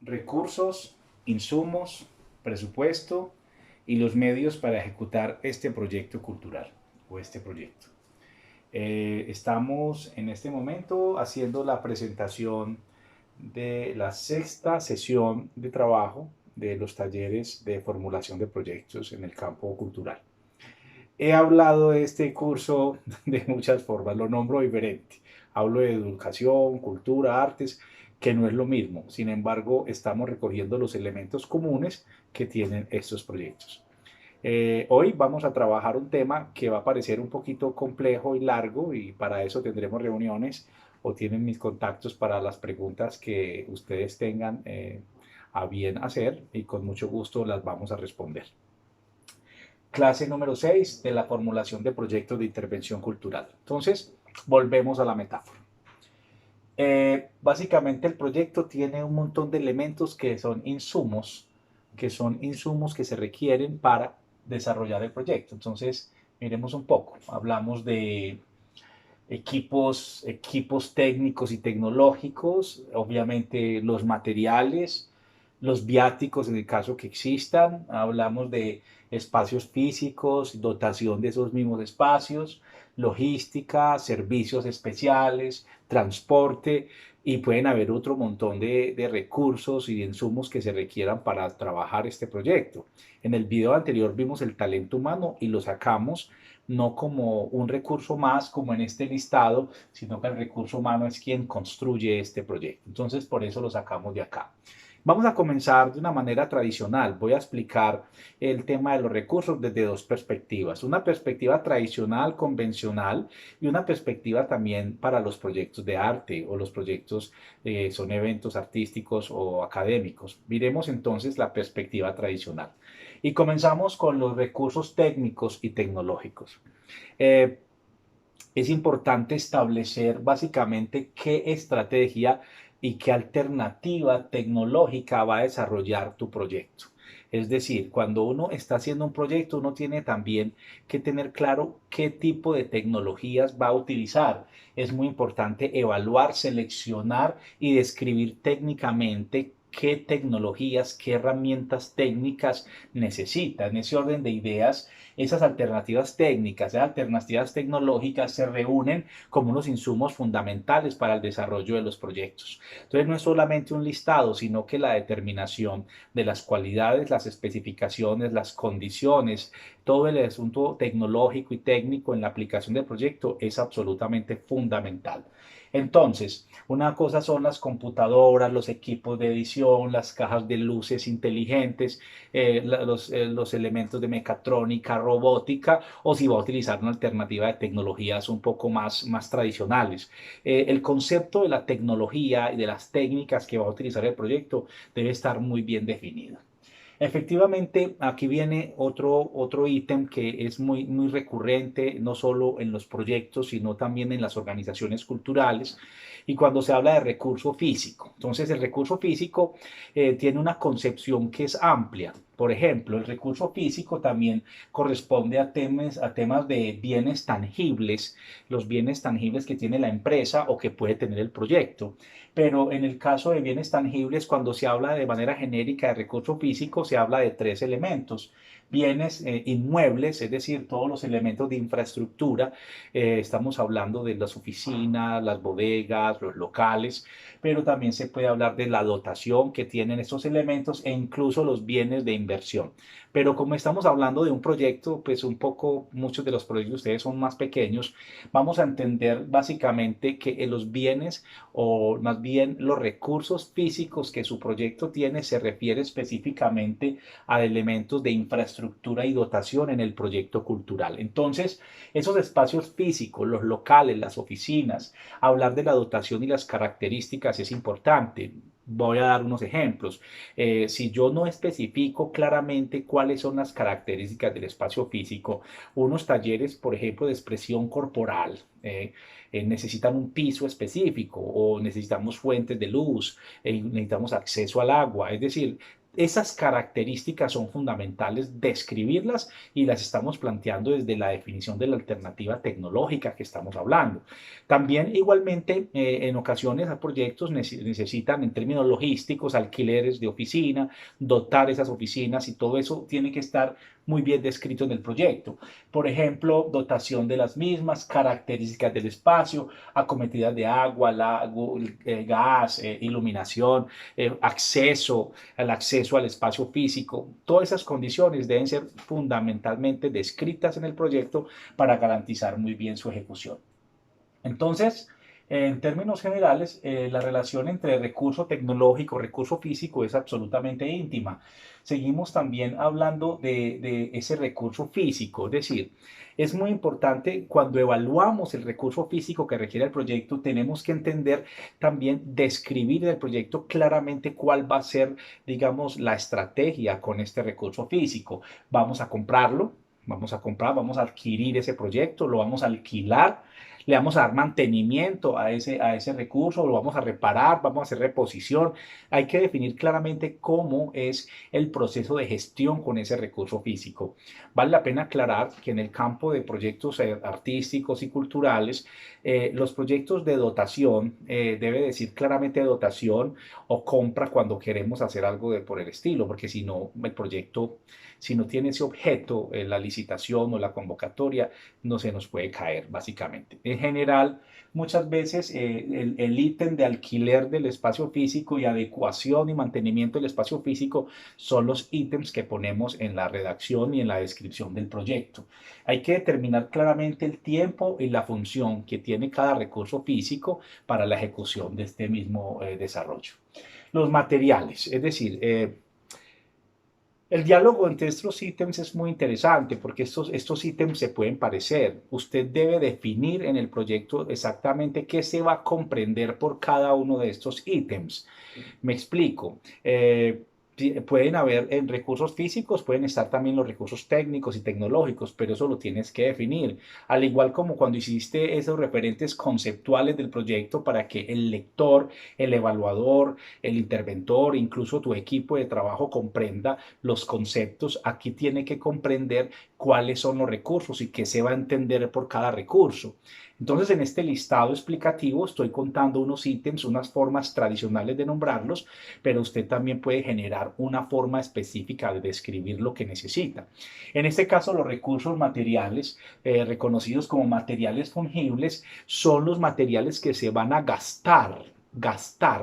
recursos, insumos, presupuesto y los medios para ejecutar este proyecto cultural o este proyecto. Estamos en este momento haciendo la presentación de la sexta sesión de trabajo de los talleres de formulación de proyectos en el campo cultural. He hablado de este curso de muchas formas, lo nombro diferente. Hablo de educación, cultura, artes, que no es lo mismo. Sin embargo, estamos recogiendo los elementos comunes que tienen estos proyectos. Hoy vamos a trabajar un tema que va a parecer un poquito complejo y largo y para eso tendremos reuniones o tienen mis contactos para las preguntas que ustedes tengan a bien hacer y con mucho gusto las vamos a responder. Clase número 6 de la formulación de proyectos de intervención cultural. Entonces, volvemos a la metáfora. Básicamente el proyecto tiene un montón de elementos que son insumos que se requieren para desarrollar el proyecto. Entonces, miremos un poco. Hablamos de equipos técnicos y tecnológicos, obviamente los materiales, los viáticos en el caso que existan, hablamos de espacios físicos, dotación de esos mismos espacios, logística, servicios especiales, transporte y pueden haber otro montón de recursos y de insumos que se requieran para trabajar este proyecto. En el video anterior vimos el talento humano y lo sacamos no como un recurso más, como en este listado, sino que el recurso humano es quien construye este proyecto. Entonces, por eso lo sacamos de acá. Vamos a comenzar de una manera tradicional. Voy a explicar el tema de los recursos desde dos perspectivas. Una perspectiva tradicional, convencional, y una perspectiva también para los proyectos de arte o los proyectos son eventos artísticos o académicos. Miremos entonces la perspectiva tradicional. Y comenzamos con los recursos técnicos y tecnológicos. Eh, es importante establecer básicamente qué estrategia y qué alternativa tecnológica va a desarrollar tu proyecto. Es decir, cuando uno está haciendo un proyecto, uno tiene también que tener claro qué tipo de tecnologías va a utilizar. Es muy importante evaluar, seleccionar y describir técnicamente qué tecnologías, qué herramientas técnicas necesita. En ese orden de ideas, esas alternativas técnicas, esas alternativas tecnológicas se reúnen como unos insumos fundamentales para el desarrollo de los proyectos. Entonces no es solamente un listado, sino que la determinación de las cualidades, las especificaciones, las condiciones, todo el asunto tecnológico y técnico en la aplicación del proyecto es absolutamente fundamental. Entonces, una cosa son las computadoras, los equipos de edición, las cajas de luces inteligentes, los elementos de mecatrónica, robótica, o si va a utilizar una alternativa de tecnologías un poco más tradicionales. El concepto de la tecnología y de las técnicas que va a utilizar el proyecto debe estar muy bien definido. Efectivamente, aquí viene otro ítem que es muy recurrente, no solo en los proyectos, sino también en las organizaciones culturales, y cuando se habla de recurso físico. Entonces, el recurso físico tiene una concepción que es amplia. Por ejemplo, el recurso físico también corresponde a temas de bienes tangibles, los bienes tangibles que tiene la empresa o que puede tener el proyecto. Pero en el caso de bienes tangibles, cuando se habla de manera genérica de recurso físico, se habla de tres elementos. Bienes inmuebles, es decir, todos los elementos de infraestructura. Estamos hablando de las oficinas, las bodegas, los locales, pero también se puede hablar de la dotación que tienen estos elementos e incluso los bienes de inversión. Pero como estamos hablando de un proyecto, pues un poco, muchos de los proyectos de ustedes son más pequeños, vamos a entender básicamente que los bienes o más bien los recursos físicos que su proyecto tiene se refiere específicamente a elementos de infraestructura y dotación en el proyecto cultural. Entonces, esos espacios físicos, los locales, las oficinas, hablar de la dotación y las características es importante. Voy a dar unos ejemplos. Si yo no especifico claramente cuáles son las características del espacio físico, unos talleres, por ejemplo, de expresión corporal, necesitan un piso específico o necesitamos fuentes de luz, necesitamos acceso al agua. Es decir, esas características son fundamentales describirlas y las estamos planteando desde la definición de la alternativa tecnológica que estamos hablando. También igualmente en ocasiones a proyectos necesitan en términos logísticos alquileres de oficina, dotar esas oficinas y todo eso tiene que estar muy bien descrito en el proyecto. Por ejemplo, dotación de las mismas, características del espacio, acometidas de agua, gas, iluminación, el acceso al espacio físico. Todas esas condiciones deben ser fundamentalmente descritas en el proyecto para garantizar muy bien su ejecución. Entonces, en términos generales, la relación entre recurso tecnológico y recurso físico es absolutamente íntima. Seguimos también hablando de ese recurso físico, es decir, es muy importante cuando evaluamos el recurso físico que requiere el proyecto, tenemos que entender también, describir en el proyecto claramente cuál va a ser, digamos, la estrategia con este recurso físico. Vamos a comprarlo, vamos a adquirir ese proyecto, lo vamos a alquilar, le vamos a dar mantenimiento a ese recurso, lo vamos a reparar, vamos a hacer reposición. Hay que definir claramente cómo es el proceso de gestión con ese recurso físico. Vale la pena aclarar que en el campo de proyectos artísticos y culturales, los proyectos de dotación, debe decir claramente dotación o compra cuando queremos hacer algo por el estilo, porque si no, el proyecto, si no tiene ese objeto, la licitación o la convocatoria, no se nos puede caer, básicamente. En general, muchas veces el ítem de alquiler del espacio físico y adecuación y mantenimiento del espacio físico son los ítems que ponemos en la redacción y en la descripción del proyecto. Hay que determinar claramente el tiempo y la función que tiene cada recurso físico para la ejecución de este mismo desarrollo. Los materiales, es decir, el diálogo entre estos ítems es muy interesante porque estos ítems se pueden parecer. Usted debe definir en el proyecto exactamente qué se va a comprender por cada uno de estos ítems. Me explico. Pueden haber en recursos físicos, pueden estar también los recursos técnicos y tecnológicos, pero eso lo tienes que definir. Al igual como cuando hiciste esos referentes conceptuales del proyecto para que el lector, el evaluador, el interventor, incluso tu equipo de trabajo comprenda los conceptos, aquí tiene que comprender cuáles son los recursos y qué se va a entender por cada recurso. Entonces, en este listado explicativo estoy contando unos ítems, unas formas tradicionales de nombrarlos, pero usted también puede generar una forma específica de describir lo que necesita. En este caso, los recursos materiales, reconocidos como materiales fungibles, son los materiales que se van a gastar,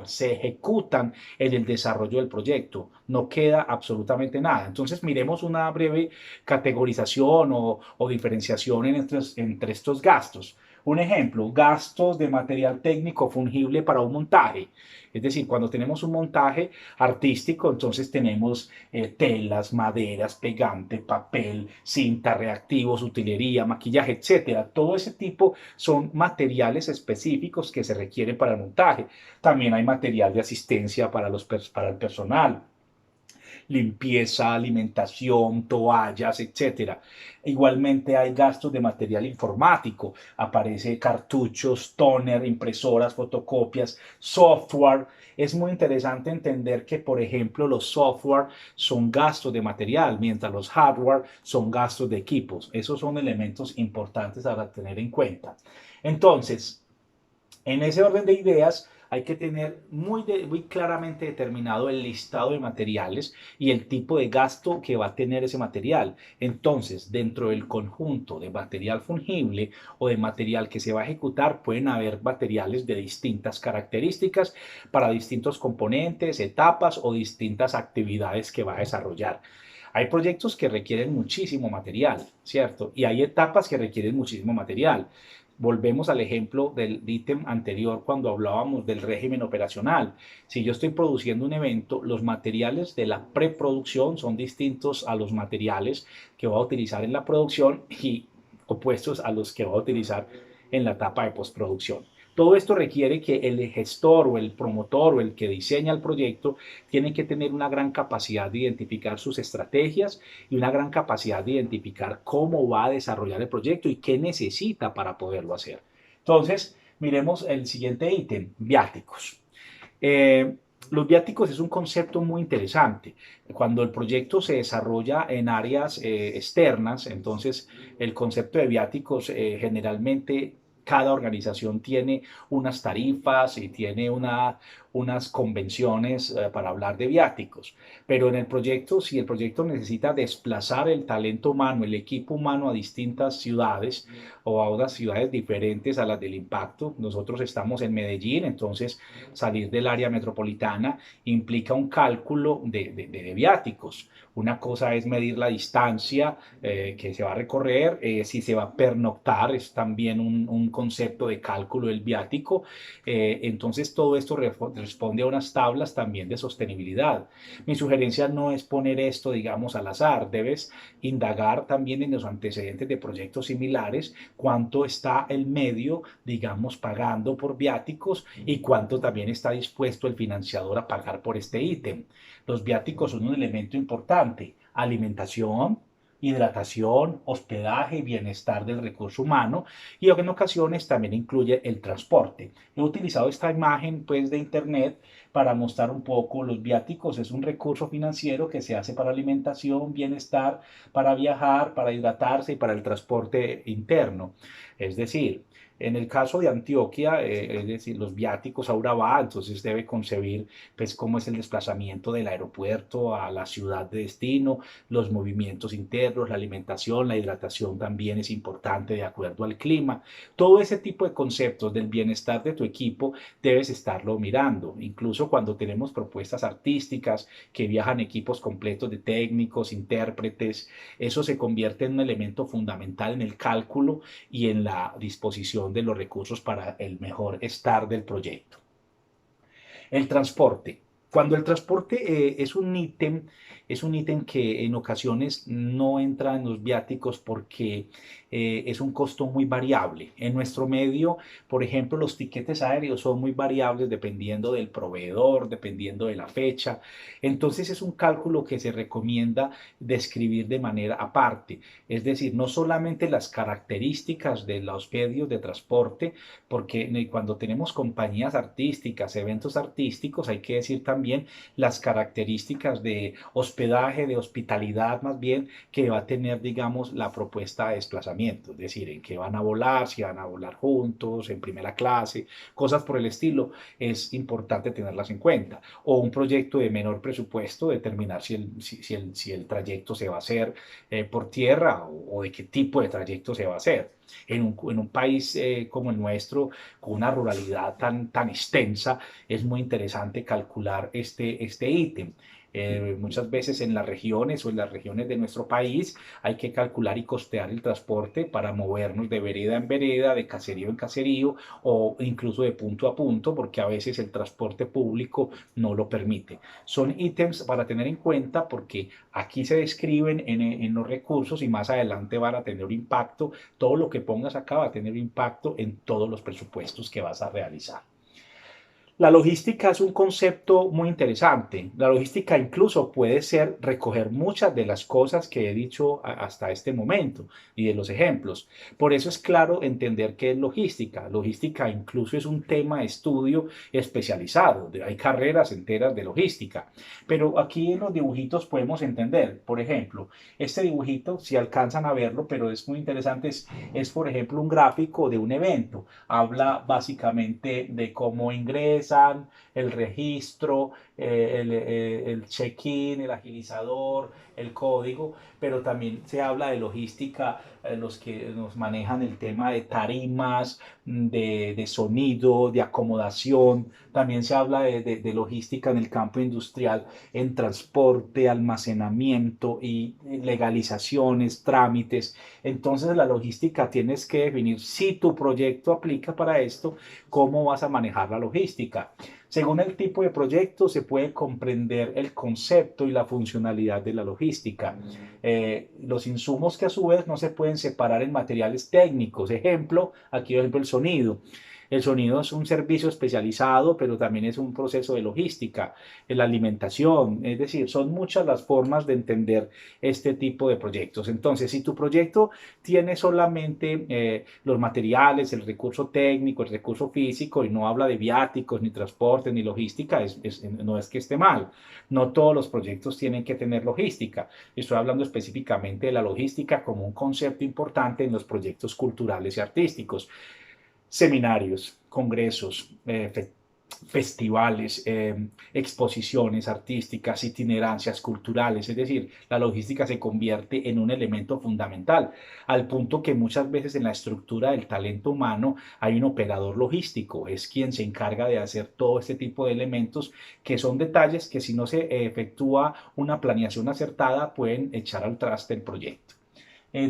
se ejecutan en el desarrollo del proyecto, no queda absolutamente nada. Entonces miremos una breve categorización o diferenciación entre estos gastos. Un ejemplo, gastos de material técnico fungible para un montaje. Es decir, cuando tenemos un montaje artístico, entonces tenemos telas, maderas, pegante, papel, cinta, reactivos, utilería, maquillaje, etcétera. Todo ese tipo son materiales específicos que se requieren para el montaje. También hay material de asistencia para el personal, limpieza, alimentación, toallas, etcétera. Igualmente hay gastos de material informático, aparece cartuchos, toner, impresoras, fotocopias, software. Es muy interesante entender que, por ejemplo, los software son gastos de material, mientras los hardware son gastos de equipos. Esos son elementos importantes a tener en cuenta. Entonces, en ese orden de ideas, hay que tener muy claramente determinado el listado de materiales y el tipo de gasto que va a tener ese material. Entonces, dentro del conjunto de material fungible o de material que se va a ejecutar, pueden haber materiales de distintas características para distintos componentes, etapas o distintas actividades que va a desarrollar. Hay proyectos que requieren muchísimo material, ¿cierto? Y hay etapas que requieren muchísimo material. Volvemos al ejemplo del ítem anterior cuando hablábamos del régimen operacional. Si yo estoy produciendo un evento, los materiales de la preproducción son distintos a los materiales que voy a utilizar en la producción y opuestos a los que voy a utilizar en la etapa de postproducción. Todo esto requiere que el gestor o el promotor o el que diseña el proyecto tiene que tener una gran capacidad de identificar sus estrategias y una gran capacidad de identificar cómo va a desarrollar el proyecto y qué necesita para poderlo hacer. Entonces, miremos el siguiente ítem, viáticos. Eh, Los viáticos es un concepto muy interesante. Cuando el proyecto se desarrolla en áreas externas, entonces el concepto de viáticos generalmente cada organización tiene unas tarifas y tiene unas convenciones para hablar de viáticos. Pero en el proyecto, si el proyecto necesita desplazar el talento humano, el equipo humano a distintas ciudades o a unas ciudades diferentes a las del impacto, nosotros estamos en Medellín, entonces salir del área metropolitana implica un cálculo de viáticos. Una cosa es medir la distancia que se va a recorrer, si se va a pernoctar, es también un concepto de cálculo del viático. Entonces todo esto responde a unas tablas también de sostenibilidad. Mi sugerencia no es poner esto, digamos, al azar, debes indagar también en los antecedentes de proyectos similares, cuánto está el medio, digamos, pagando por viáticos y cuánto también está dispuesto el financiador a pagar por este ítem. Los viáticos son un elemento importante. Alimentación, hidratación, hospedaje y bienestar del recurso humano y en ocasiones también incluye el transporte. He utilizado esta imagen pues de internet para mostrar un poco los viáticos. Es un recurso financiero que se hace para alimentación, bienestar, para viajar, para hidratarse y para el transporte interno. Es decir, en el caso de Antioquia, es decir, los viáticos a Urabá, entonces debe concebir pues cómo es el desplazamiento del aeropuerto a la ciudad de destino, los movimientos internos, la alimentación, la hidratación también es importante de acuerdo al clima. Todo ese tipo de conceptos del bienestar de tu equipo debes estarlo mirando. Incluso cuando tenemos propuestas artísticas que viajan equipos completos de técnicos, intérpretes, eso se convierte en un elemento fundamental en el cálculo y en la disposición de los recursos para el mejor estar del proyecto. El transporte. Cuando el transporte es un ítem que en ocasiones no entra en los viáticos porque es un costo muy variable. En nuestro medio, por ejemplo, los tiquetes aéreos son muy variables dependiendo del proveedor, dependiendo de la fecha. Entonces es un cálculo que se recomienda describir de manera aparte. Es decir, no solamente las características de los medios de transporte, porque cuando tenemos compañías artísticas, eventos artísticos, hay que decir también las características de hospedaje, de hospitalidad más bien, que va a tener, digamos, la propuesta de desplazamiento, es decir, en qué van a volar, si van a volar juntos, en primera clase, cosas por el estilo, es importante tenerlas en cuenta. O un proyecto de menor presupuesto, determinar si el trayecto se va a hacer por tierra o de qué tipo de trayecto se va a hacer. En un país como el nuestro, con una ruralidad tan extensa, es muy interesante calcular este ítem. Muchas veces en las regiones o en las regiones de nuestro país hay que calcular y costear el transporte para movernos de vereda en vereda, de caserío en caserío o incluso de punto a punto, porque a veces el transporte público no lo permite. Son ítems para tener en cuenta porque aquí se describen en los recursos y más adelante van a tener un impacto. Todo lo que pongas acá va a tener impacto en todos los presupuestos que vas a realizar. La logística es un concepto muy interesante. La logística incluso puede ser recoger muchas de las cosas que he dicho hasta este momento y de los ejemplos. Por eso es claro entender qué es logística. Logística incluso es un tema de estudio especializado. Hay carreras enteras de logística. Pero aquí en los dibujitos podemos entender, por ejemplo, este dibujito, si alcanzan a verlo, pero es muy interesante, es por ejemplo un gráfico de un evento. Habla básicamente de cómo ingresan, el registro, el check-in, el agilizador, el código, pero también se habla de logística, los que nos manejan el tema de tarimas, de sonido, de acomodación. También se habla de logística en el campo industrial, en transporte, almacenamiento y legalizaciones, trámites. Entonces la logística tienes que definir si tu proyecto aplica para esto, cómo vas a manejar la logística. Según el tipo de proyecto se puede comprender el concepto y la funcionalidad de la logística. Los insumos que a su vez no se pueden separar en materiales técnicos. Ejemplo, aquí por ejemplo el sonido. El sonido es un servicio especializado, pero también es un proceso de logística, en la alimentación, es decir, son muchas las formas de entender este tipo de proyectos. Entonces, si tu proyecto tiene solamente los materiales, el recurso técnico, el recurso físico y no habla de viáticos, ni transporte, ni logística, no es que esté mal. No todos los proyectos tienen que tener logística. Estoy hablando específicamente de la logística como un concepto importante en los proyectos culturales y artísticos. Seminarios, congresos, festivales, exposiciones artísticas, itinerancias culturales, es decir, la logística se convierte en un elemento fundamental, al punto que muchas veces en la estructura del talento humano hay un operador logístico, es quien se encarga de hacer todo este tipo de elementos que son detalles que si no se efectúa una planeación acertada pueden echar al traste el proyecto.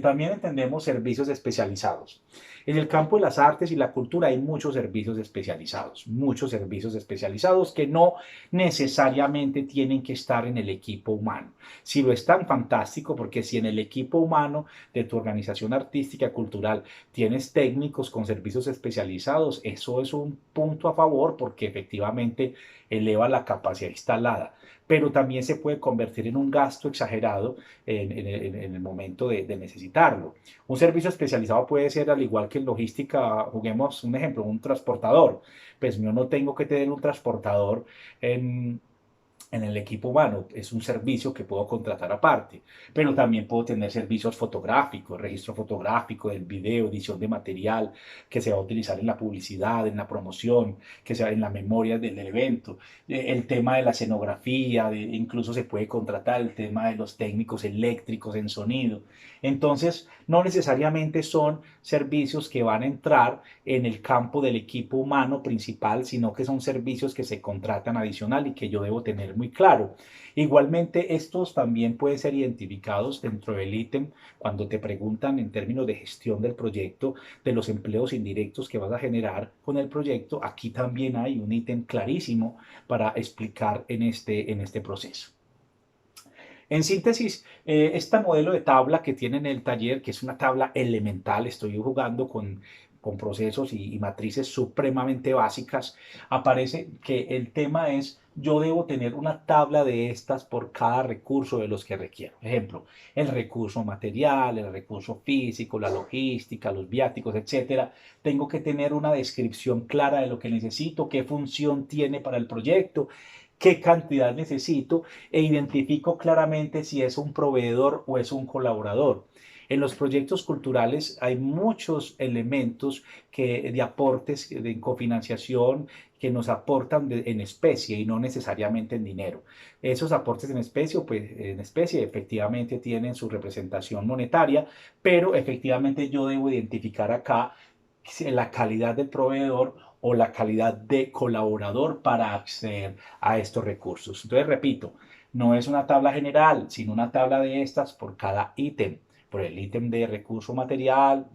También entendemos servicios especializados. En el campo de las artes y la cultura hay muchos servicios especializados que no necesariamente tienen que estar en el equipo humano. Si lo están, fantástico, porque si en el equipo humano de tu organización artística, cultural, tienes técnicos con servicios especializados, eso es un punto a favor porque efectivamente eleva la capacidad instalada, pero también se puede convertir en un gasto exagerado en el momento de necesitarlo. Un servicio especializado puede ser, al igual que en logística, juguemos un ejemplo, un transportador. Pues yo no tengo que tener un transportador en el equipo humano, es un servicio que puedo contratar aparte, pero también puedo tener servicios fotográficos, registro fotográfico del video, edición de material que se va a utilizar en la publicidad, en la promoción, que sea en la memoria del evento, el tema de la escenografía, incluso se puede contratar el tema de los técnicos eléctricos en sonido. Entonces, no necesariamente son servicios que van a entrar en el campo del equipo humano principal, sino que son servicios que se contratan adicional y que yo debo tener muy claro. Igualmente, estos también pueden ser identificados dentro del ítem cuando te preguntan en términos de gestión del proyecto, de los empleos indirectos que vas a generar con el proyecto. Aquí también hay un ítem clarísimo para explicar en este proceso. En síntesis, este modelo de tabla que tiene en el taller, que es una tabla elemental, estoy jugando con procesos y matrices supremamente básicas, aparece que el tema es, yo debo tener una tabla de estas por cada recurso de los que requiero. Ejemplo, el recurso material, el recurso físico, la logística, los viáticos, etcétera. Tengo que tener una descripción clara de lo que necesito, qué función tiene para el proyecto, qué cantidad necesito e identifico claramente si es un proveedor o es un colaborador. En los proyectos culturales hay muchos elementos de aportes, de cofinanciación, que nos aportan en especie y no necesariamente en dinero. Esos aportes en especie, pues en especie efectivamente tienen su representación monetaria, pero efectivamente yo debo identificar acá la calidad del proveedor o la calidad de colaborador para acceder a estos recursos. Entonces, repito, no es una tabla general, sino una tabla de estas por cada ítem, por el ítem de recurso material,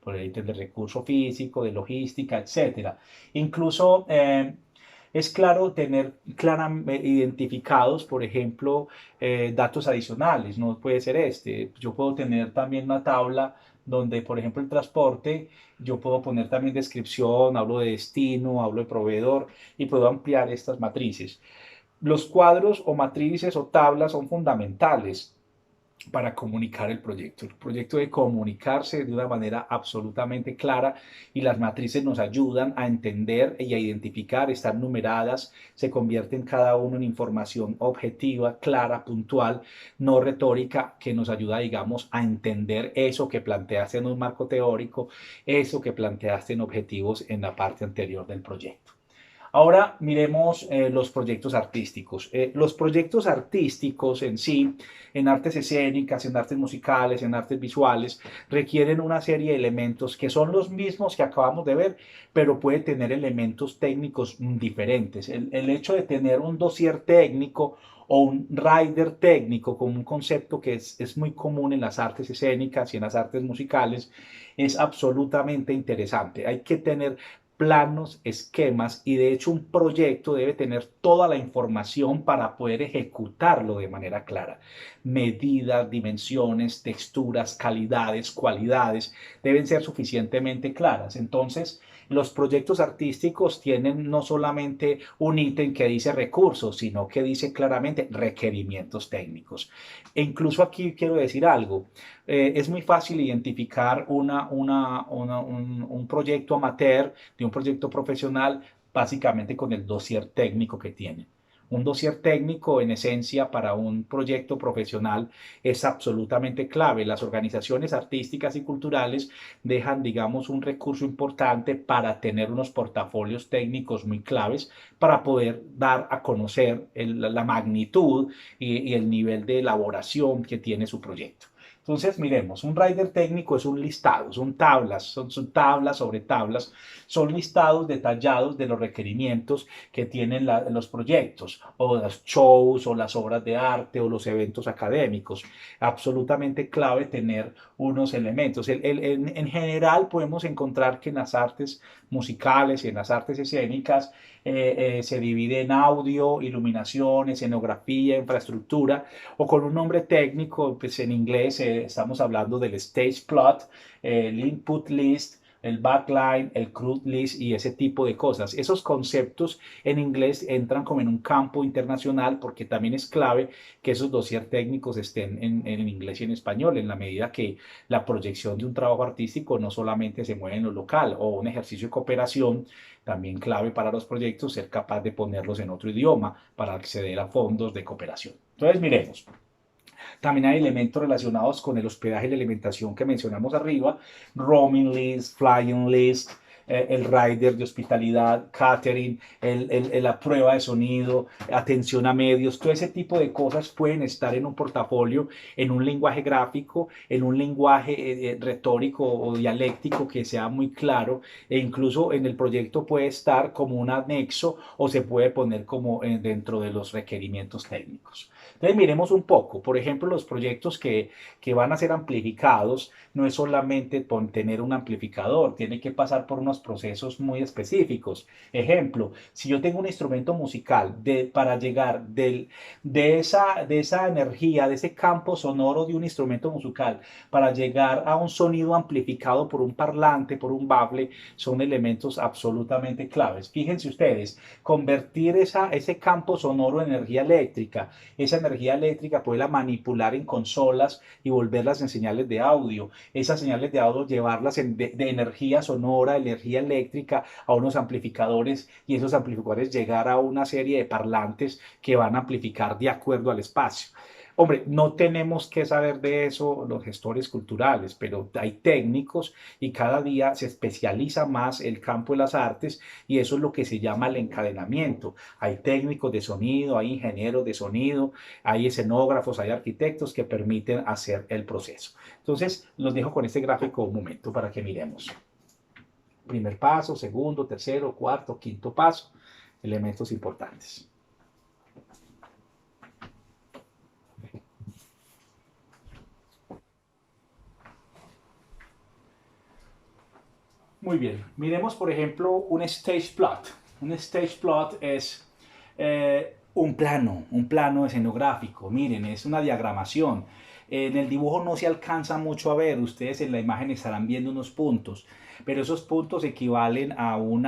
por el ítem de recurso físico, de logística, etcétera. Incluso es claro tener identificados, por ejemplo, datos adicionales, no puede ser este. Yo puedo tener también una tabla donde, por ejemplo, el transporte, yo puedo poner también descripción, hablo de destino, hablo de proveedor y puedo ampliar estas matrices. Los cuadros o matrices o tablas son fundamentales para comunicar el proyecto. El proyecto debe comunicarse de una manera absolutamente clara y las matrices nos ayudan a entender y a identificar, están numeradas, se convierten cada uno en información objetiva, clara, puntual, no retórica, que nos ayuda, digamos, a entender eso que planteaste en un marco teórico, eso que planteaste en objetivos en la parte anterior del proyecto. Ahora miremos los proyectos artísticos. Los proyectos artísticos en sí, en artes escénicas, en artes musicales, en artes visuales, requieren una serie de elementos que son los mismos que acabamos de ver, pero puede tener elementos técnicos diferentes. El hecho de tener un dossier técnico o un rider técnico, como un concepto que es muy común en las artes escénicas y en las artes musicales, es absolutamente interesante. Hay que tener planos, esquemas y de hecho un proyecto debe tener toda la información para poder ejecutarlo de manera clara. Medidas, dimensiones, texturas, calidades, cualidades deben ser suficientemente claras. Entonces, Los proyectos artísticos tienen no solamente un ítem que dice recursos, sino que dice claramente requerimientos técnicos. E incluso aquí quiero decir algo. Es muy fácil identificar un proyecto amateur de un proyecto profesional básicamente con el dossier técnico que tiene. Un dossier técnico, en esencia, para un proyecto profesional es absolutamente clave. Las organizaciones artísticas y culturales dejan, digamos, un recurso importante para tener unos portafolios técnicos muy claves para poder dar a conocer la magnitud y el nivel de elaboración que tiene su proyecto. Entonces, miremos, un rider técnico es un listado, son tablas sobre tablas, son listados detallados de los requerimientos que tienen los proyectos, o los shows, o las obras de arte, o los eventos académicos. Absolutamente clave tener unos elementos. En general podemos encontrar que en las artes musicales y en las artes escénicas se divide en audio, iluminación, escenografía, infraestructura, o con un nombre técnico, pues en inglés estamos hablando del stage plot, el input list, el backline, el CRUD list y ese tipo de cosas. Esos conceptos en inglés entran como en un campo internacional porque también es clave que esos dossier técnicos estén en inglés y en español, en la medida que la proyección de un trabajo artístico no solamente se mueve en lo local o un ejercicio de cooperación, también clave para los proyectos ser capaz de ponerlos en otro idioma para acceder a fondos de cooperación. Entonces, miremos. También hay elementos relacionados con el hospedaje y la alimentación que mencionamos arriba, roaming list, flying list, el rider de hospitalidad, catering, la prueba de sonido, atención a medios, todo ese tipo de cosas pueden estar en un portafolio, en un lenguaje gráfico, en un lenguaje retórico o dialéctico que sea muy claro e incluso en el proyecto puede estar como un anexo o se puede poner como dentro de los requerimientos técnicos. Entonces miremos un poco, por ejemplo, los proyectos que van a ser amplificados, no es solamente tener un amplificador, tiene que pasar por unos procesos muy específicos. Ejemplo, si yo tengo un instrumento musical para llegar de esa energía, de ese campo sonoro de un instrumento musical, para llegar a un sonido amplificado por un parlante, por un bafle, son elementos absolutamente claves. Fíjense ustedes, convertir ese campo sonoro en energía eléctrica, esa energía eléctrica poderla manipular en consolas y volverlas en señales de audio, esas señales de audio llevarlas de energía sonora, energía eléctrica a unos amplificadores y esos amplificadores llegar a una serie de parlantes que van a amplificar de acuerdo al espacio. Hombre, no tenemos que saber de eso los gestores culturales, pero hay técnicos y cada día se especializa más el campo de las artes y eso es lo que se llama el encadenamiento. Hay técnicos de sonido, hay ingenieros de sonido, hay escenógrafos, hay arquitectos que permiten hacer el proceso. Entonces, los dejo con este gráfico un momento para que miremos. Primer paso, segundo, tercero, cuarto, quinto paso, elementos importantes. Muy bien, miremos por ejemplo un stage plot. Un stage plot es un plano escenográfico. Miren, es una diagramación. En el dibujo no se alcanza mucho a ver, ustedes en la imagen estarán viendo unos puntos, pero esos puntos equivalen a un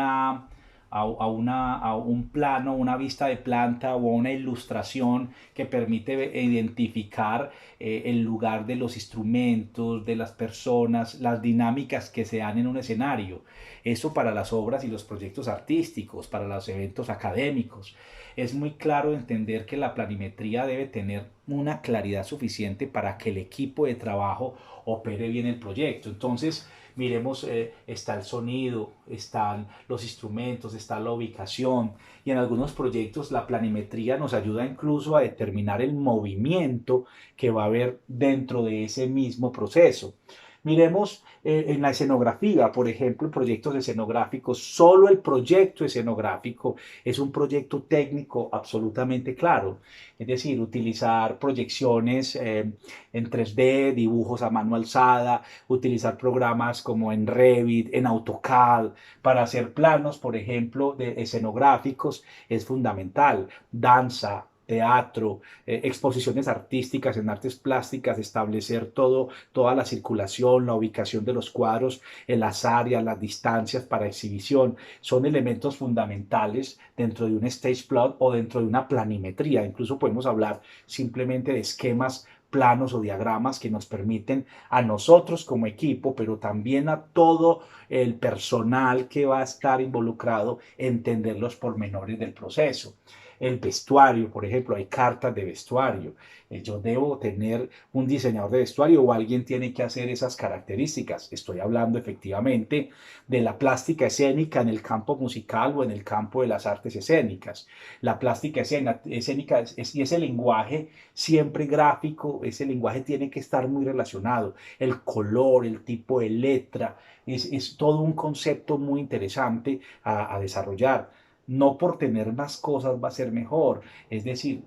plano, una vista de planta o una ilustración que permite identificar el lugar de los instrumentos, de las personas, las dinámicas que se dan en un escenario. Eso para las obras y los proyectos artísticos, para los eventos académicos. Es muy claro entender que la planimetría debe tener una claridad suficiente para que el equipo de trabajo opere bien el proyecto. Entonces, miremos, está el sonido, están los instrumentos, está la ubicación y en algunos proyectos la planimetría nos ayuda incluso a determinar el movimiento que va a haber dentro de ese mismo proceso. Miremos en la escenografía, por ejemplo, proyectos escenográficos, solo el proyecto escenográfico es un proyecto técnico absolutamente claro, es decir, utilizar proyecciones en 3D, dibujos a mano alzada, utilizar programas como en Revit, en AutoCAD, para hacer planos, por ejemplo, de escenográficos es fundamental. Danza, teatro, exposiciones artísticas en artes plásticas, establecer toda la circulación, la ubicación de los cuadros, en las áreas, las distancias para exhibición, son elementos fundamentales dentro de un stage plot o dentro de una planimetría. Incluso podemos hablar simplemente de esquemas planos o diagramas que nos permiten a nosotros como equipo, pero también a todo el personal que va a estar involucrado, entender los pormenores del proceso. El vestuario, por ejemplo, hay cartas de vestuario. Yo debo tener un diseñador de vestuario o alguien tiene que hacer esas características. Estoy hablando efectivamente de la plástica escénica en el campo musical o en el campo de las artes escénicas. La plástica escénica y ese lenguaje siempre gráfico, ese lenguaje tiene que estar muy relacionado. El color, el tipo de letra, es todo un concepto muy interesante a desarrollar. No por tener más cosas va a ser mejor, es decir,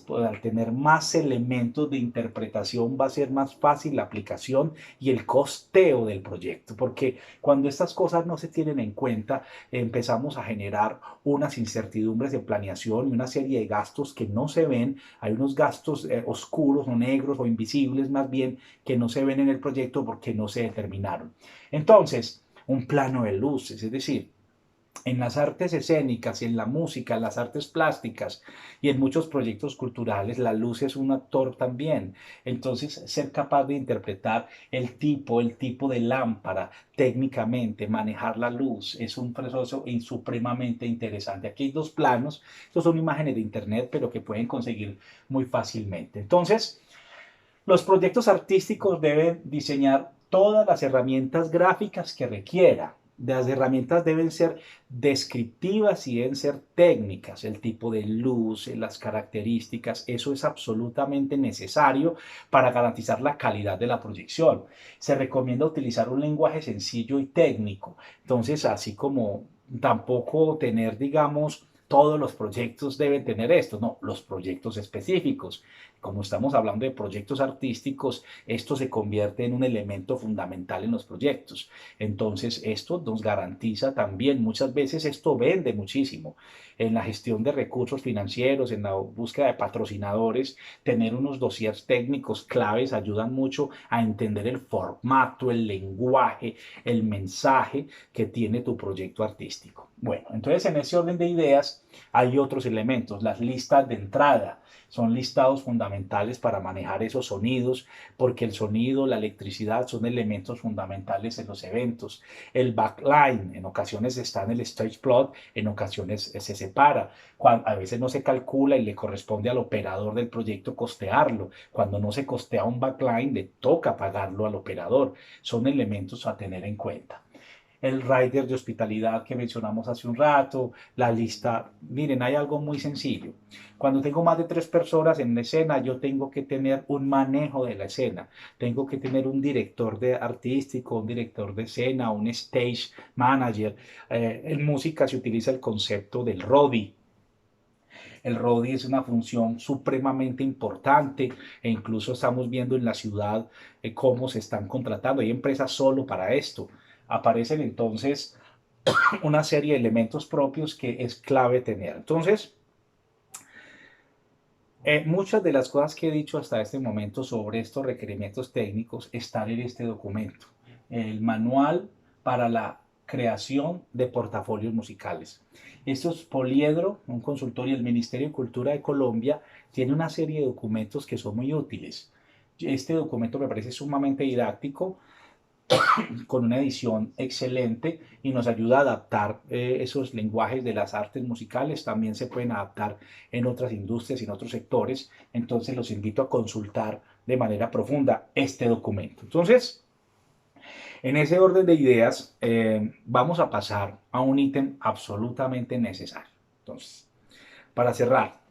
al tener más elementos de interpretación va a ser más fácil la aplicación y el costeo del proyecto, porque cuando estas cosas no se tienen en cuenta, empezamos a generar unas incertidumbres de planeación y una serie de gastos que no se ven. Hay unos gastos oscuros o negros o invisibles más bien que no se ven en el proyecto porque no se determinaron. Entonces, un plano de luces, es decir, en las artes escénicas y en la música, en las artes plásticas y en muchos proyectos culturales, la luz es un actor también. Entonces, ser capaz de interpretar el tipo de lámpara técnicamente, manejar la luz, es un proceso supremamente interesante. Aquí hay dos planos, estos son imágenes de internet, pero que pueden conseguir muy fácilmente. Entonces, los proyectos artísticos deben diseñar todas las herramientas gráficas que requiera. Las herramientas deben ser descriptivas y deben ser técnicas, el tipo de luz, las características, eso es absolutamente necesario para garantizar la calidad de la proyección. Se recomienda utilizar un lenguaje sencillo y técnico, entonces así como tampoco tener, digamos, todos los proyectos deben tener esto, no, los proyectos específicos. Como estamos hablando de proyectos artísticos, esto se convierte en un elemento fundamental en los proyectos. Entonces, esto nos garantiza también, muchas veces esto vende muchísimo. En la gestión de recursos financieros, en la búsqueda de patrocinadores, tener unos dossiers técnicos claves ayudan mucho a entender el formato, el lenguaje, el mensaje que tiene tu proyecto artístico. Bueno, entonces en ese orden de ideas hay otros elementos, las listas de entrada son listados fundamentales para manejar esos sonidos, porque el sonido, la electricidad son elementos fundamentales en los eventos. El backline en ocasiones está en el stage plot, en ocasiones se separa. A veces no se calcula y le corresponde al operador del proyecto costearlo. Cuando no se costea un backline, le toca pagarlo al operador. Son elementos a tener en cuenta. El rider de hospitalidad que mencionamos hace un rato, la lista. Miren, hay algo muy sencillo. Cuando tengo más de 3 personas en la escena, yo tengo que tener un manejo de la escena. Tengo que tener un director de artístico, un director de escena, un stage manager. En música se utiliza el concepto del roadie. El roadie es una función supremamente importante e incluso estamos viendo en la ciudad cómo se están contratando. Hay empresas solo para esto. Aparecen entonces una serie de elementos propios que es clave tener. Entonces, muchas de las cosas que he dicho hasta este momento sobre estos requerimientos técnicos están en este documento. El manual para la creación de portafolios musicales. Esto es Poliedro, un consultorio del Ministerio de Cultura de Colombia, tiene una serie de documentos que son muy útiles. Este documento me parece sumamente didáctico, con una edición excelente y nos ayuda a adaptar esos lenguajes de las artes musicales. También se pueden adaptar en otras industrias y en otros sectores. Entonces los invito a consultar de manera profunda este documento. Entonces, en ese orden de ideas, vamos a pasar a un ítem absolutamente necesario. Entonces, para cerrar,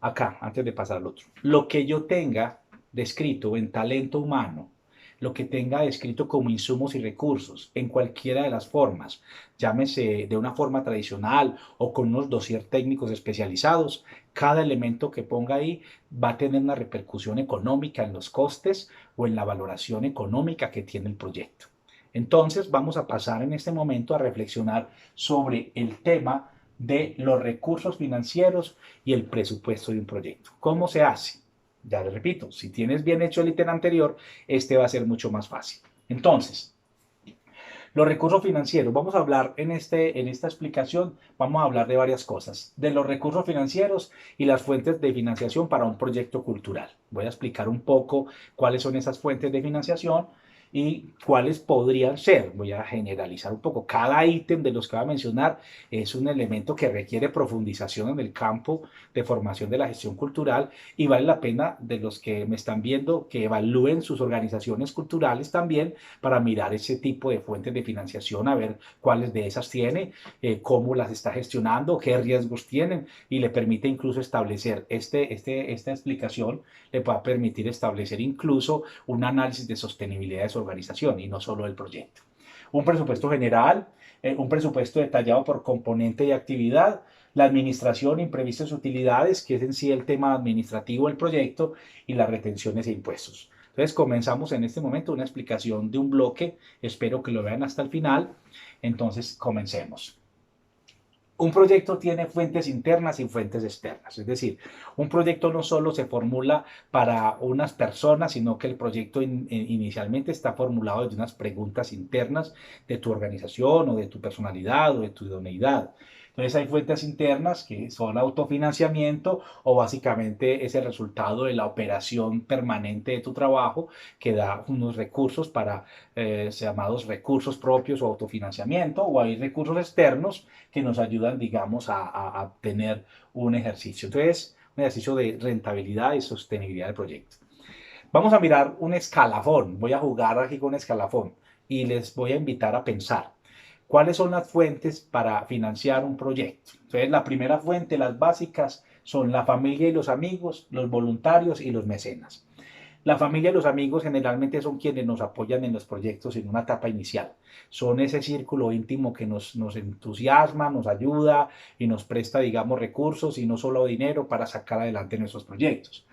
acá, antes de pasar al otro, lo que yo tenga descrito en talento humano, lo que tenga descrito como insumos y recursos, en cualquiera de las formas, llámese de una forma tradicional o con unos dossier técnicos especializados, cada elemento que ponga ahí va a tener una repercusión económica en los costes o en la valoración económica que tiene el proyecto. Entonces vamos a pasar en este momento a reflexionar sobre el tema de los recursos financieros y el presupuesto de un proyecto. ¿Cómo se hace? Ya les repito, si tienes bien hecho el ítem anterior, este va a ser mucho más fácil. Entonces, los recursos financieros, vamos a hablar en esta explicación, vamos a hablar de varias cosas, de los recursos financieros y las fuentes de financiación para un proyecto cultural. Voy a explicar un poco cuáles son esas fuentes de financiación y cuáles podrían ser. Voy a generalizar un poco. Cada ítem de los que voy a mencionar es un elemento que requiere profundización en el campo de formación de la gestión cultural y vale la pena de los que me están viendo que evalúen sus organizaciones culturales también para mirar ese tipo de fuentes de financiación, a ver cuáles de esas tiene, cómo las está gestionando, qué riesgos tienen y le permite incluso establecer esta explicación, le va a permitir establecer incluso un análisis de sostenibilidad de su organización y no solo del proyecto. Un presupuesto general, un presupuesto detallado por componente y actividad, la administración, imprevistos y utilidades, que es en sí el tema administrativo del proyecto, y las retenciones e impuestos. Entonces comenzamos en este momento una explicación de un bloque, espero que lo vean hasta el final, entonces comencemos. Un proyecto tiene fuentes internas y fuentes externas, es decir, un proyecto no solo se formula para unas personas, sino que el proyecto inicialmente está formulado desde unas preguntas internas de tu organización o de tu personalidad o de tu idoneidad. Entonces hay fuentes internas que son autofinanciamiento o básicamente es el resultado de la operación permanente de tu trabajo que da unos recursos para llamados recursos propios o autofinanciamiento, o hay recursos externos que nos ayudan, digamos, a tener un ejercicio. Entonces, un ejercicio de rentabilidad y sostenibilidad del proyecto. Vamos a mirar un escalafón. Voy a jugar aquí con un escalafón y les voy a invitar a pensar. ¿Cuáles son las fuentes para financiar un proyecto? Entonces, la primera fuente, las básicas, son la familia y los amigos, los voluntarios y los mecenas. La familia y los amigos generalmente son quienes nos apoyan en los proyectos en una etapa inicial. Son ese círculo íntimo que nos entusiasma, nos ayuda y nos presta, digamos, recursos y no solo dinero para sacar adelante nuestros proyectos.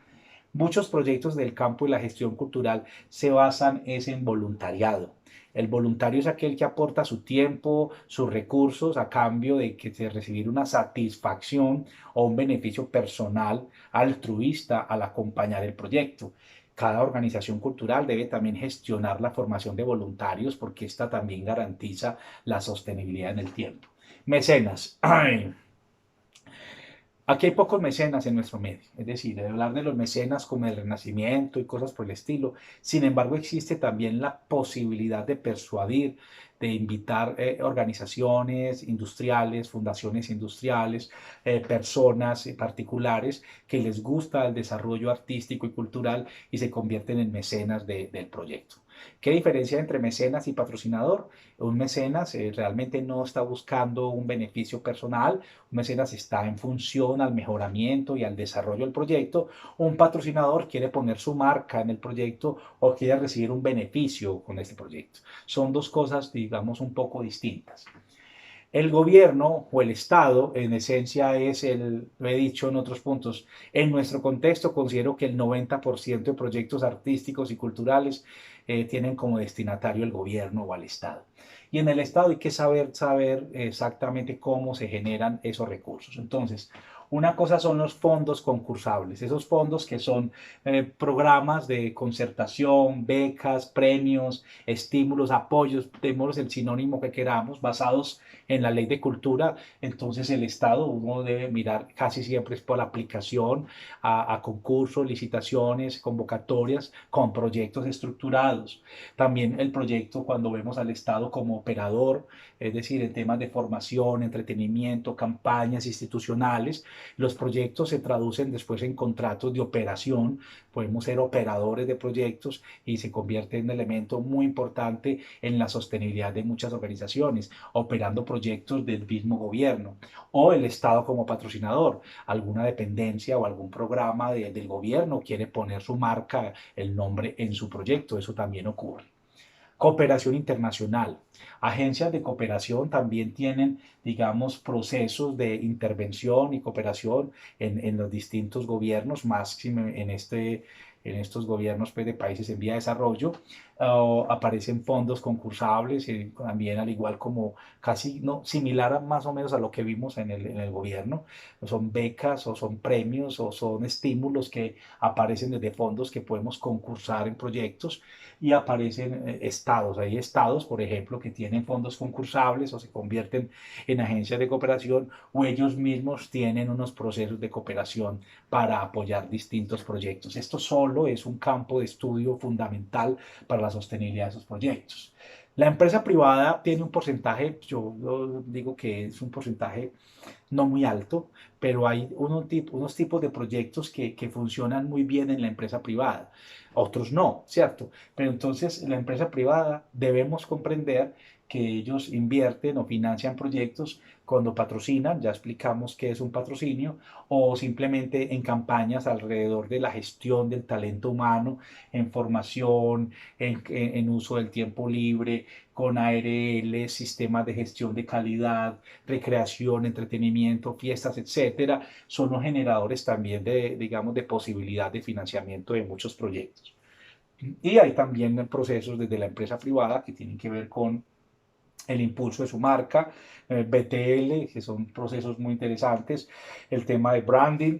Muchos proyectos del campo de la gestión cultural se basan en voluntariado. El voluntario es aquel que aporta su tiempo, sus recursos a cambio de recibir una satisfacción o un beneficio personal altruista al acompañar el proyecto. Cada organización cultural debe también gestionar la formación de voluntarios porque esta también garantiza la sostenibilidad en el tiempo. Mecenas. Ay, aquí hay pocos mecenas en nuestro medio, es decir, de hablar de los mecenas como el Renacimiento y cosas por el estilo. Sin embargo, existe también la posibilidad de persuadir, de invitar organizaciones industriales, fundaciones industriales, personas particulares que les gusta el desarrollo artístico y cultural y se convierten en mecenas del proyecto. ¿Qué diferencia entre mecenas y patrocinador? Un mecenas realmente no está buscando un beneficio personal, un mecenas está en función al mejoramiento y al desarrollo del proyecto. Un patrocinador quiere poner su marca en el proyecto o quiere recibir un beneficio con este proyecto. Son dos cosas, digamos, un poco distintas. El gobierno o el Estado, en esencia, lo he dicho en otros puntos, en nuestro contexto considero que el 90% de proyectos artísticos y culturales tienen como destinatario el gobierno o al Estado. Y en el Estado hay que saber exactamente cómo se generan esos recursos. Entonces, una cosa son los fondos concursables, esos fondos que son programas de concertación, becas, premios, estímulos, apoyos, demos el sinónimo que queramos, basados en la ley de cultura. Entonces el Estado, uno debe mirar casi siempre es por la aplicación a concursos, licitaciones, convocatorias con proyectos estructurados. También el proyecto, cuando vemos al Estado como operador, es decir, en temas de formación, entretenimiento, campañas institucionales, los proyectos se traducen después en contratos de operación, podemos ser operadores de proyectos y se convierte en un elemento muy importante en la sostenibilidad de muchas organizaciones, operando proyectos del mismo gobierno o el Estado como patrocinador, alguna dependencia o algún programa del gobierno quiere poner su marca, el nombre en su proyecto, eso también ocurre. Cooperación internacional. Agencias de cooperación también tienen, digamos, procesos de intervención y cooperación en los distintos gobiernos, máximo en estos gobiernos pues, de países en vía de desarrollo. Aparecen fondos concursables, también al igual como casi no, similar más o menos a lo que vimos en el gobierno. Son becas o son premios o son estímulos que aparecen desde fondos que podemos concursar en proyectos y aparecen estados. Hay estados, por ejemplo, que tienen fondos concursables o se convierten en agencias de cooperación o ellos mismos tienen unos procesos de cooperación para apoyar distintos proyectos. Esto solo es un campo de estudio fundamental para la sostenibilidad de esos proyectos. La empresa privada tiene un porcentaje, yo digo que es un porcentaje no muy alto, pero hay unos tipos de proyectos que funcionan muy bien en la empresa privada, otros no, ¿cierto? Pero entonces la empresa privada debemos comprender que ellos invierten o financian proyectos cuando patrocinan, ya explicamos qué es un patrocinio, o simplemente en campañas alrededor de la gestión del talento humano, en formación, en uso del tiempo libre, con ARL, sistemas de gestión de calidad, recreación, entretenimiento, fiestas, etcétera, son los generadores también de, digamos, de posibilidad de financiamiento de muchos proyectos. Y hay también procesos desde la empresa privada que tienen que ver con el impulso de su marca, BTL, que son procesos muy interesantes, el tema de branding,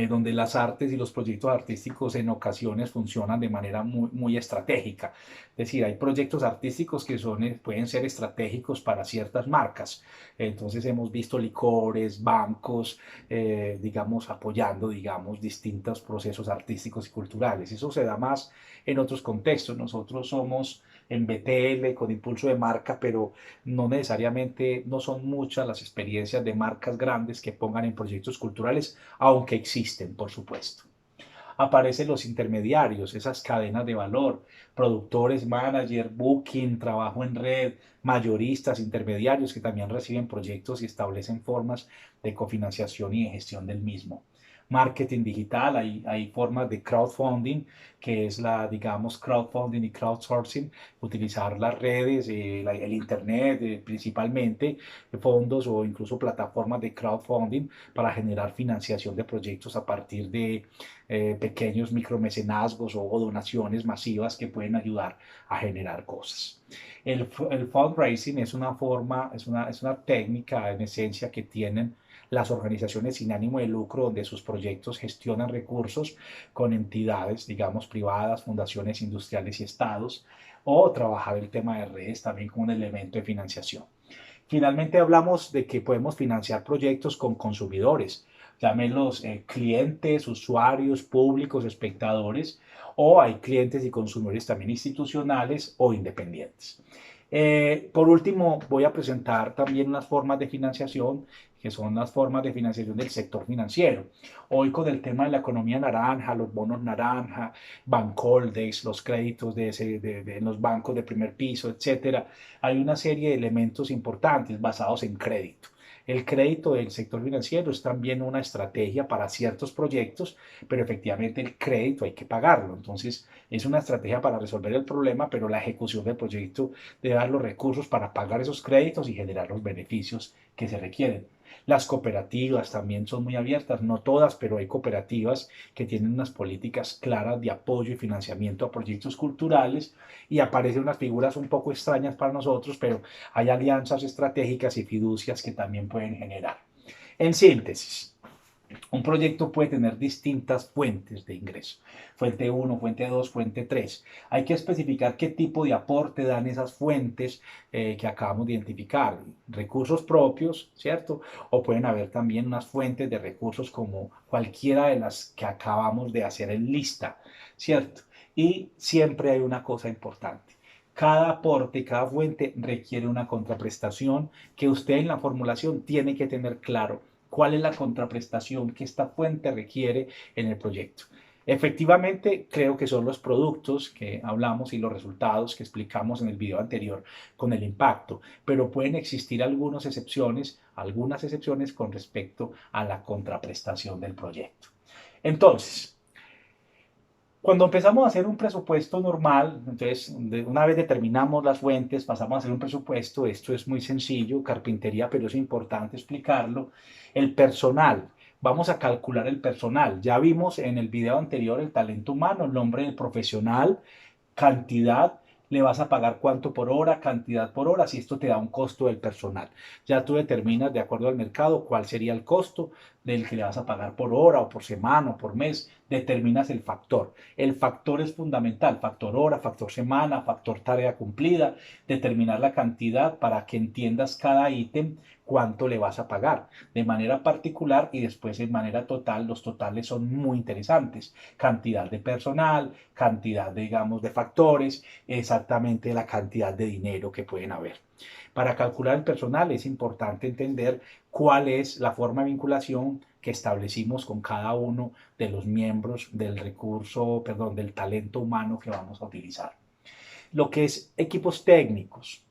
donde las artes y los proyectos artísticos en ocasiones funcionan de manera muy estratégica. Es decir, hay proyectos artísticos que pueden ser estratégicos para ciertas marcas. Entonces hemos visto licores, bancos, digamos, apoyando, digamos, distintos procesos artísticos y culturales. Eso se da más en otros contextos. Nosotros somos en BTL con impulso de marca, pero no necesariamente, no son muchas las experiencias de marcas grandes que pongan en proyectos culturales, aunque existen, por supuesto. Aparecen los intermediarios, esas cadenas de valor, productores, manager, booking, trabajo en red, mayoristas, intermediarios que también reciben proyectos y establecen formas de cofinanciación y de gestión del mismo. Marketing digital, hay formas de crowdfunding, que es la, digamos, crowdfunding y crowdsourcing, utilizar las redes, el internet principalmente, fondos o incluso plataformas de crowdfunding para generar financiación de proyectos a partir de pequeños micromecenazgos o donaciones masivas que pueden ayudar a generar cosas. El fundraising es una forma, es una técnica en esencia que tienen las organizaciones sin ánimo de lucro donde sus proyectos gestionan recursos con entidades, digamos, privadas, fundaciones industriales y estados, o trabajar el tema de redes también como un elemento de financiación. Finalmente hablamos de que podemos financiar proyectos con consumidores, llámenlos clientes, usuarios, públicos, espectadores, o hay clientes y consumidores también institucionales o independientes. Por último, voy a presentar también unas formas de financiación, que son las formas de financiación del sector financiero. Hoy con el tema de la economía naranja, los bonos naranja, Bancoldex, los créditos de los bancos de primer piso, etcétera, hay una serie de elementos importantes basados en crédito. El crédito del sector financiero es también una estrategia para ciertos proyectos, pero efectivamente el crédito hay que pagarlo. Entonces, es una estrategia para resolver el problema, pero la ejecución del proyecto debe dar los recursos para pagar esos créditos y generar los beneficios que se requieren. Las cooperativas también son muy abiertas, no todas, pero hay cooperativas que tienen unas políticas claras de apoyo y financiamiento a proyectos culturales y aparecen unas figuras un poco extrañas para nosotros, pero hay alianzas estratégicas y fiducias que también pueden generar. En síntesis, un proyecto puede tener distintas fuentes de ingreso. Fuente 1, fuente 2, fuente 3. Hay que especificar qué tipo de aporte dan esas fuentes que acabamos de identificar. Recursos propios, ¿cierto? O pueden haber también unas fuentes de recursos como cualquiera de las que acabamos de hacer en lista, ¿cierto? Y siempre hay una cosa importante. Cada aporte, cada fuente requiere una contraprestación que usted en la formulación tiene que tener claro cuál es la contraprestación que esta fuente requiere en el proyecto. Efectivamente, creo que son los productos que hablamos y los resultados que explicamos en el video anterior con el impacto, pero pueden existir algunas excepciones con respecto a la contraprestación del proyecto. Entonces, cuando empezamos a hacer un presupuesto normal, entonces una vez determinamos las fuentes, pasamos a hacer un presupuesto, esto es muy sencillo, carpintería, pero es importante explicarlo. El personal, Vamos a calcular el personal. Ya vimos en el video anterior el talento humano, el nombre del profesional, cantidad, le vas a pagar cuánto por hora, cantidad por hora, si esto te da un costo del personal. Ya tú determinas de acuerdo al mercado cuál sería el costo del que le vas a pagar por hora o por semana o por mes, determinas el factor. El factor es fundamental, factor hora, factor semana, factor tarea cumplida, determinar la cantidad para que entiendas cada ítem cuánto le vas a pagar de manera particular y después de manera total. Los totales son muy interesantes. Cantidad de personal, cantidad, digamos, de factores, exactamente la cantidad de dinero que pueden haber. Para calcular el personal es importante entender cuál es la forma de vinculación que establecimos con cada uno de los miembros del recurso, perdón, del talento humano que vamos a utilizar. Lo que es equipos técnicos,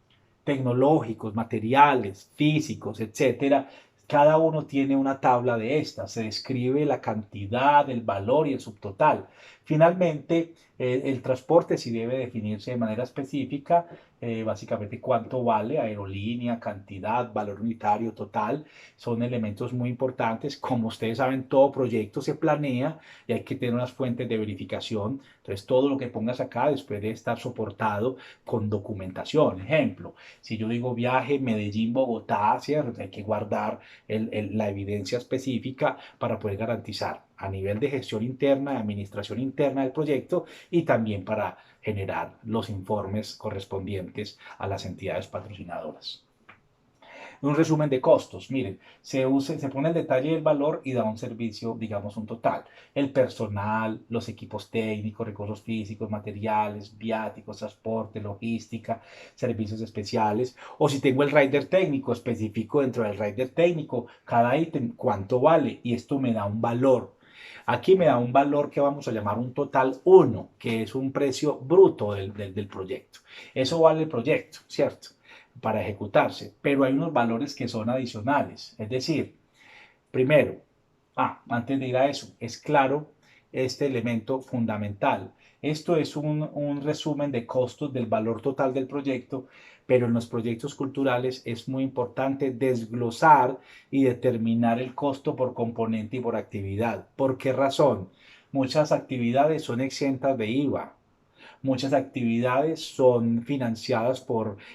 tecnológicos, materiales, físicos, etcétera, cada uno tiene una tabla de estas. Se describe la cantidad, el valor y el subtotal. Finalmente, el transporte sí debe definirse de manera específica, básicamente cuánto vale, aerolínea, cantidad, valor unitario, total, son elementos muy importantes. Como ustedes saben, todo proyecto se planea y hay que tener unas fuentes de verificación. Entonces, todo lo que pongas acá después de estar soportado con documentación. Ejemplo, si yo digo viaje Medellín-Bogotá, ¿cierto? Hay que guardar la evidencia específica para poder garantizar a nivel de gestión interna, de administración interna del proyecto y también para generar los informes correspondientes a las entidades patrocinadoras. Un resumen de costos, miren, se pone el detalle del valor y da un servicio, digamos, un total. El personal, los equipos técnicos, recursos físicos, materiales, viáticos, transporte, logística, servicios especiales. O si tengo el rider técnico, especifico dentro del rider técnico cada ítem cuánto vale y esto me da un valor. Aquí me da un valor que vamos a llamar un total 1, que es un precio bruto del proyecto. Eso vale el proyecto, ¿cierto? Para ejecutarse, pero hay unos valores que son adicionales. Es decir, primero, antes de ir a eso, es claro este elemento fundamental. Esto es un resumen de costos del valor total del proyecto, pero en los proyectos culturales es muy importante desglosar y determinar el costo por componente y por actividad. ¿Por qué razón? Muchas actividades son exentas de IVA. Muchas actividades son financiadas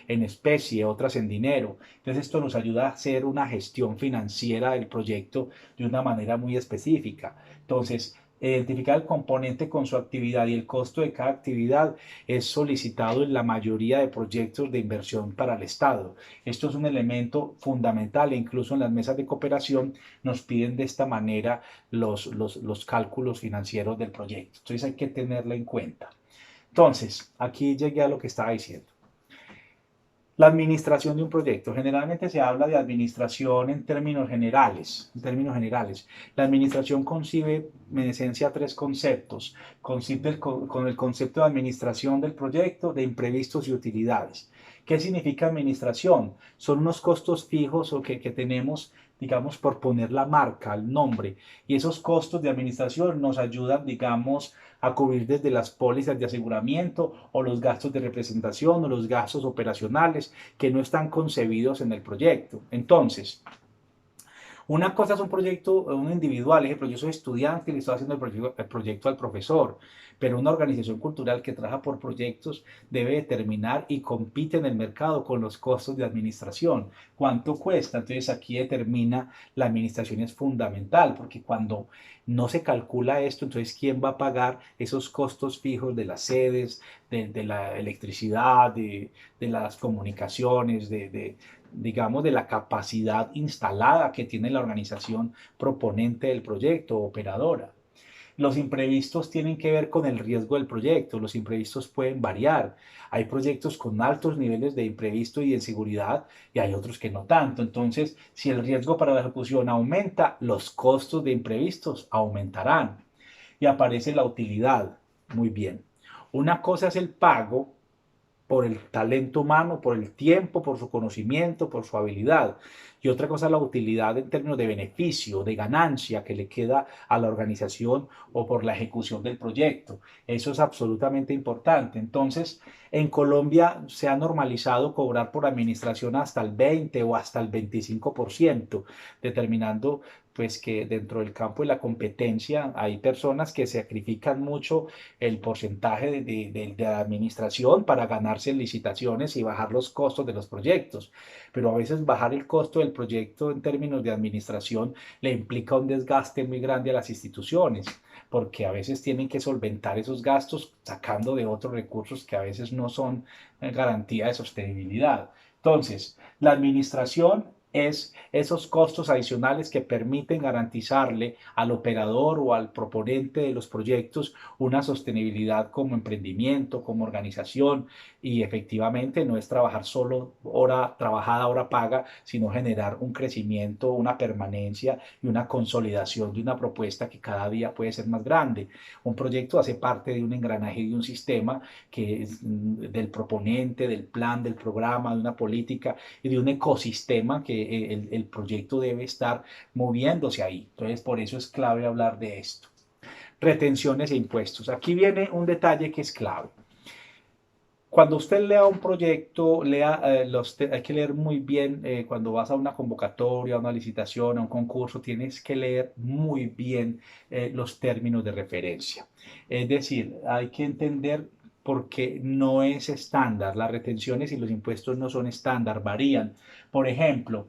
en especie, otras en dinero. Entonces esto nos ayuda a hacer una gestión financiera del proyecto de una manera muy específica. Entonces, identificar el componente con su actividad y el costo de cada actividad es solicitado en la mayoría de proyectos de inversión para el Estado. Esto es un elemento fundamental e incluso en las mesas de cooperación nos piden de esta manera los cálculos financieros del proyecto. Entonces hay que tenerlo en cuenta. Entonces, aquí llegué a lo que estaba diciendo. La administración de un proyecto. Generalmente se habla de administración en términos generales. La administración concibe en esencia tres conceptos. Concibe con el concepto de administración del proyecto, de imprevistos y utilidades. ¿Qué significa administración? Son unos costos fijos o que tenemos, digamos, por poner la marca, el nombre. Y esos costos de administración nos ayudan, digamos, a cubrir desde las pólizas de aseguramiento o los gastos de representación o los gastos operacionales que no están concebidos en el proyecto. Entonces, una cosa es un proyecto, un individual, ejemplo, yo soy estudiante y le estoy haciendo el proyecto al profesor, pero una organización cultural que trabaja por proyectos debe determinar y compite en el mercado con los costos de administración. ¿Cuánto cuesta? Entonces aquí determina la administración es fundamental, porque cuando no se calcula esto, entonces ¿quién va a pagar esos costos fijos de las sedes, de la electricidad, de las comunicaciones, digamos, de la capacidad instalada que tiene la organización proponente del proyecto, operadora? Los imprevistos tienen que ver con el riesgo del proyecto. Los imprevistos pueden variar. Hay proyectos con altos niveles de imprevisto y de seguridad y hay otros que no tanto. Entonces, si el riesgo para la ejecución aumenta, los costos de imprevistos aumentarán. Y aparece la utilidad. Muy bien. Una cosa es el pago por el talento humano, por el tiempo, por su conocimiento, por su habilidad. y otra cosa es la utilidad en términos de beneficio, de ganancia que le queda a la organización o por la ejecución del proyecto. Eso es absolutamente importante. Entonces, en Colombia se ha normalizado cobrar por administración hasta el 20 o hasta el 25%, determinando pues que dentro del campo de la competencia hay personas que sacrifican mucho el porcentaje de la administración para ganarse en licitaciones y bajar los costos de los proyectos. Pero a veces bajar el costo del proyecto en términos de administración le implica un desgaste muy grande a las instituciones, porque a veces tienen que solventar esos gastos sacando de otros recursos que a veces no son garantía de sostenibilidad. Entonces, la administración es esos costos adicionales que permiten garantizarle al operador o al proponente de los proyectos una sostenibilidad como emprendimiento, como organización, y efectivamente no es trabajar solo hora trabajada, hora paga, sino generar un crecimiento, una permanencia y una consolidación de una propuesta que cada día puede ser más grande. Un proyecto hace parte de un engranaje de un sistema que es del proponente, del plan, del programa, de una política y de un ecosistema que el proyecto debe estar moviéndose ahí. Entonces, por eso es clave hablar de esto. Retenciones e impuestos. Aquí viene un detalle que es clave. Cuando usted lea un proyecto, hay que leer muy bien, cuando vas a una convocatoria, a una licitación, a un concurso, tienes que leer muy bien los términos de referencia. Es decir, hay que entender porque no es estándar, las retenciones y los impuestos no son estándar, varían. Por ejemplo,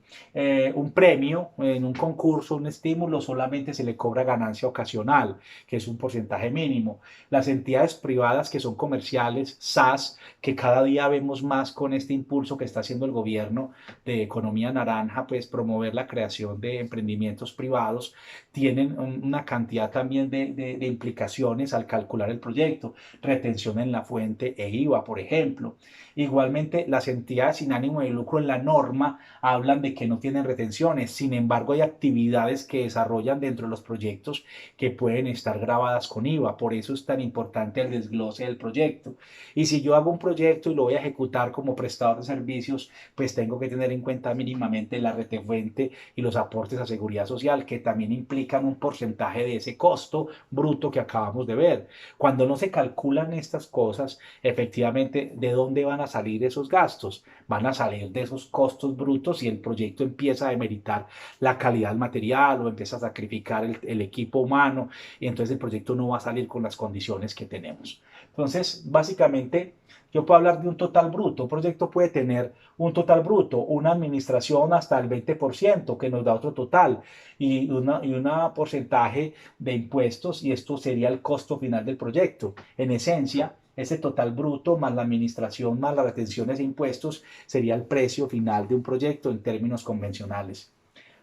un premio en un concurso, un estímulo, solamente se le cobra ganancia ocasional, que es un porcentaje mínimo. Las entidades privadas que son comerciales, SAS, que cada día vemos más con este impulso que está haciendo el gobierno de economía naranja, pues promover la creación de emprendimientos privados, tienen una cantidad también de implicaciones al calcular el proyecto, retención en la fuente e IVA, por ejemplo. Igualmente, las entidades sin ánimo de lucro en la norma hablan de que no tienen retenciones, sin embargo hay actividades que desarrollan dentro de los proyectos que pueden estar grabadas con IVA, por eso es tan importante el desglose del proyecto. Y si yo hago un proyecto y lo voy a ejecutar como prestador de servicios, pues tengo que tener en cuenta mínimamente la retefuente y los aportes a seguridad social, que también implican un porcentaje de ese costo bruto que acabamos de ver. Cuando no se calculan estas cosas, efectivamente, ¿de dónde van a salir esos gastos? Van a salir de esos costos brutos y el proyecto empieza a demeritar la calidad del material o empieza a sacrificar el equipo humano y entonces el proyecto no va a salir con las condiciones que tenemos. Entonces, básicamente, yo puedo hablar de un total bruto. Un proyecto puede tener un total bruto, una administración hasta el 20% que nos da otro total y una porcentaje de impuestos y esto sería el costo final del proyecto. En esencia, ese total bruto más la administración más las retenciones e impuestos sería el precio final de un proyecto en términos convencionales.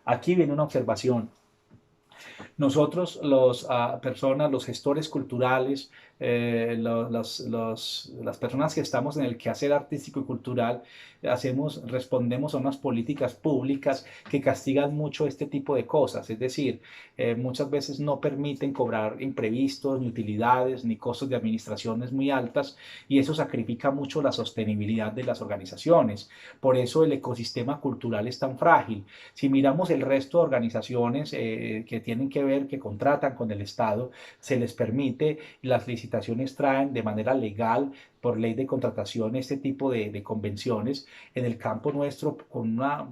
Aquí viene una observación. Nosotros, personas, los gestores culturales, las personas que estamos en el quehacer artístico y cultural, respondemos a unas políticas públicas que castigan mucho este tipo de cosas. Es decir, muchas veces no permiten cobrar imprevistos, ni utilidades, ni costos de administraciones muy altas, y eso sacrifica mucho la sostenibilidad de las organizaciones. Por eso el ecosistema cultural es tan frágil. Si miramos el resto de organizaciones que tienen que ver, que contratan con el Estado, se les permite, las licitaciones traen de manera legal, por ley de contratación, este tipo de convenciones. En el campo nuestro, con una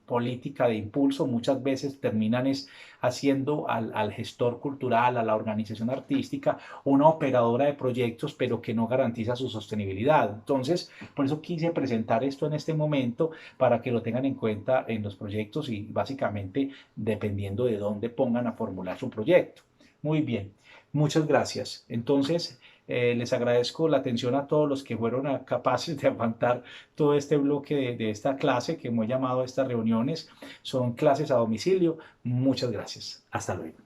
política de impulso, muchas veces terminan haciendo al gestor cultural, a la organización artística, una operadora de proyectos, pero que no garantiza su sostenibilidad. Entonces, por eso quise presentar esto en este momento, para que lo tengan en cuenta en los proyectos y básicamente dependiendo de dónde pongan a formular su proyecto. Muy bien, muchas gracias. Entonces, les agradezco la atención a todos los que fueron capaces de aguantar todo este bloque de esta clase que hemos llamado a estas reuniones. Son clases a domicilio. Muchas gracias. Hasta luego.